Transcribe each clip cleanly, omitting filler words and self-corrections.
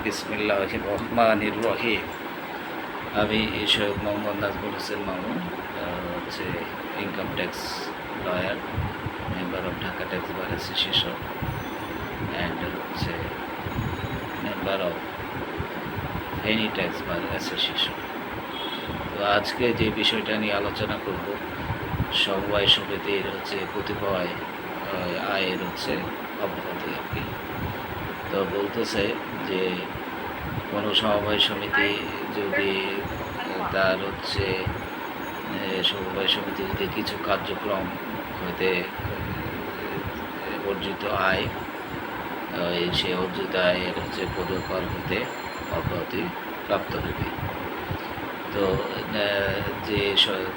বিসমিল্লাহির রহমানির রহিম। আমি সৈয়দ মোহাম্মদ নাজমুল হোসেন মামুন, হচ্ছে income tax lawyer, member of Dhaka tax bar association and হচ্ছে member of Feni tax bar association. তো আজকে যে বিষয়টা নিয়ে আলোচনা করব, সমবায় সমিতির হচ্ছে কতিপয় আয়ের হচ্ছে অব্যাহতি আর কি। তো বলতেছে যে কোনো সমবায় সমিতি যদি তার হচ্ছে সমবায় সমিতি যদি কিছু কার্যক্রম হইতে অর্জিত আয়, সে অর্জিত আয়ের হচ্ছে পদকর হতে অব্যাহতি প্রাপ্ত হইবে। তো যে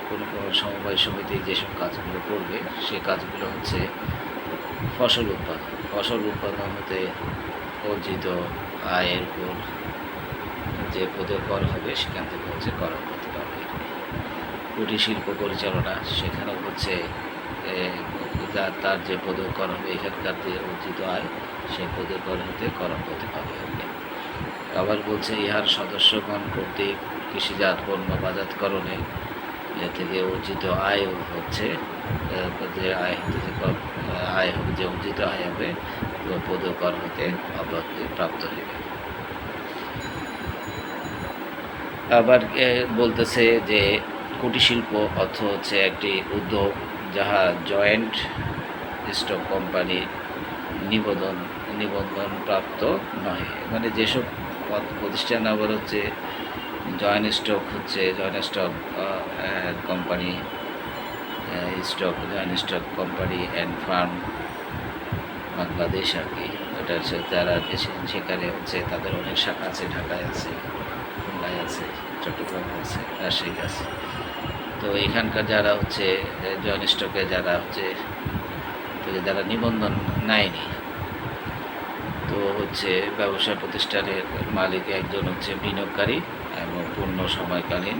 কোনো সমবায় সমিতি যেসব কাজগুলো করবে সে কাজগুলো হচ্ছে ফসল উৎপাদন হতে অর্জিত আয়ের উপর যে পদকর হবে সেখান থেকে হচ্ছে কর করতে পারবে। কুটির শিল্প পরিচালনা, সেখানেও হচ্ছে তার যে পদকর হবে এখানকার যে অর্জিত আয় সেই পদকর হতে কর করতে পারবে। আবার বলছে ইহার সদস্যগণ কর্তৃক কৃষিজাত পণ্য বাজাতকরণে থেকে অর্জিত আয় হচ্ছে যে আয় হতে আয় হবে, যে অর্জিত আয় হবে পদকর হতে অব্যাহতি প্রাপ্ত হইবে। আবার বলতেছে যে কুটির শিল্প অর্থ হচ্ছে একটি উদ্যোগ যাহা জয়েন্ট স্টক কোম্পানি নিবন্ধন প্রাপ্ত নয়। মানে যেসব প্রতিষ্ঠান আবার হচ্ছে joint stock company, joint stock company and firm Bangladesh আর কি, ওটা হচ্ছে যারা সেখানে হচ্ছে তাদের অনেক শাখা আছে, ঢাকায় আছে, খুলনায় আছে, চট্টগ্রামে আছে, রাজশাহীতে আছে। তো এখানকার যারা হচ্ছে জয়েন্ট স্টকে যারা নিবন্ধন নেয়নি, তো হচ্ছে ব্যবসা প্রতিষ্ঠানের মালিক একজন হচ্ছে বিনিয়োগকারী এবং পূর্ণ সময়কালীন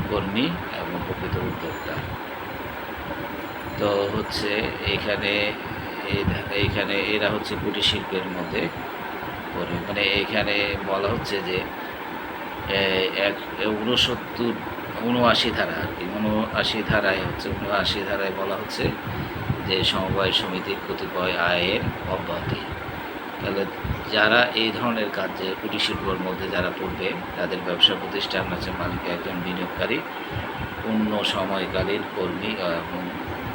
কর্মী এবং প্রকৃত উদ্যোক্তা। তো হচ্ছে এইখানে এরা হচ্ছে কুটির শিল্পের মধ্যে পড়ে। মানে এইখানে বলা হচ্ছে যে 79 ধারা আর কি, 79 ধারায় বলা হচ্ছে যে সমবায় সমিতির কতিপয় আয়ের অব্যাহতি। তাহলে যারা এই ধরনের কাজে কুটির শিল্পের মধ্যে যারা পড়বে তাদের ব্যবসা প্রতিষ্ঠান হচ্ছে মালিক একজন বিনিয়োগকারী, পূর্ণ সময়কালীন কর্মী এবং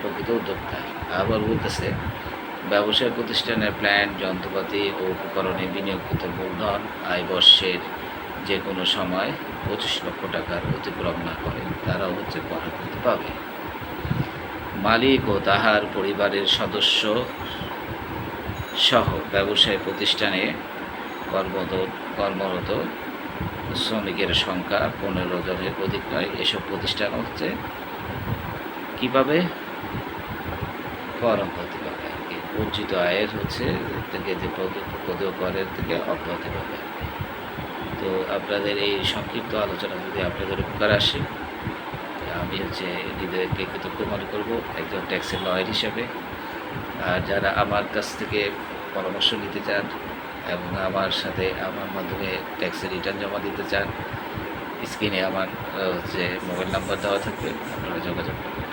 প্রকৃত উদ্যোক্তা। আবার বলতেছে ব্যবসায় প্রতিষ্ঠানের প্ল্যান্ট, যন্ত্রপাতি ও উপকরণে বিনিয়োগকৃত মূলধন আয় বর্ষের যে কোনো সময় 25 লক্ষ টাকার অতিক্রম না করে তারাও হচ্ছে কর করতে পাবে। মালিক ও তাহার পরিবারের সদস্য সহ ব্যবসায় প্রতিষ্ঠানে কর্মরত শ্রমিকের সংখ্যা 15 জনের অধিক নয়। এসব প্রতিষ্ঠান হচ্ছে কীভাবে কর অব্যাহতি পাবে আর কি, অর্জিত আয়ের হচ্ছে থেকে যে পদকরের থেকে অব্যাহতি পাবে। তো আপনাদের এই সংক্ষিপ্ত আলোচনা যদি আপনাদের উপকার আসে, আমি হচ্ছে নিজেদেরকে কৃতজ্ঞ মনে করব একজন ট্যাক্সের লয়ার হিসাবে। আর যারা আমার কাছ থেকে পরামর্শ নিতে চান এবং আমার মাধ্যমে ট্যাক্সের রিটার্ন জমা দিতে চান, স্ক্রিনে আমার হচ্ছে মোবাইল নাম্বার দেওয়া থাকবে, আপনারা যোগাযোগ করবেন।